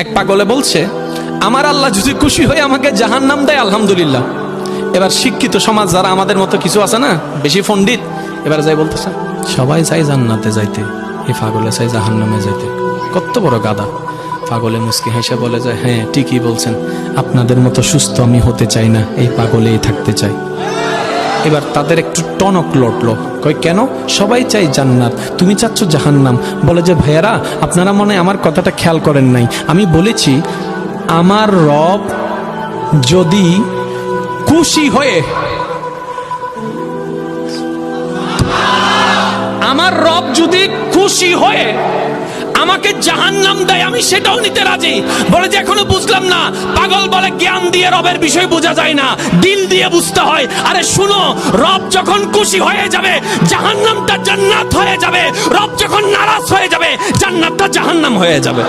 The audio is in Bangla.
এক পাগলে বলছে, আমার আল্লাহ যদি খুশি হয়ে আমাকে জাহান্নাম দেয় আলহামদুলিল্লাহ। এবার শিক্ষিত সমাজ যারা আমাদের মতো কিছু আছে না, বেশি পণ্ডিত, এবার যাই বলতেছে সবাই চাই জান্নাতে যাইতে, এই পাগলে চাই জাহান্নামে যাইতে। কত বড় গাদা। পাগলে মুস্কি হেসে বলে যায়, হ্যাঁ ঠিকই বলছেন, আপনাদের মতো সুস্থ আমি হতে চাই না, এই পাগলেই থাকতে চাই। এবার তাদের একটু টনক লটলো, কই কেন? সবাই চাই জান্নাত, তুমি চাচ্ছ জাহান্নাম। বলে যে ভাইয়ারা, আপনারা মনে হয় আমার কথাটা খেয়াল করেন নাই। আমি বলেছি আমার রব যদি খুশি হয়ে, আমার রব যদি খুশি হয়ে আমাকে জাহান্নাম দেয়, আমি সেটাও নিতে রাজি। বলে যে এখনো বুঝলাম না। পাগল বলে জ্ঞান দিয়ে রবের বিষয় বোঝা যায় না, দিল দিয়ে বুঝতে হয়। আরে শুনো, রব যখন খুশি হয়ে যাবে জাহান্নামটা জান্নাত হয়ে যাবে, রব যখন নারাজ হয়ে যাবে জান্নাতটা জাহান্নাম হয়ে যাবে।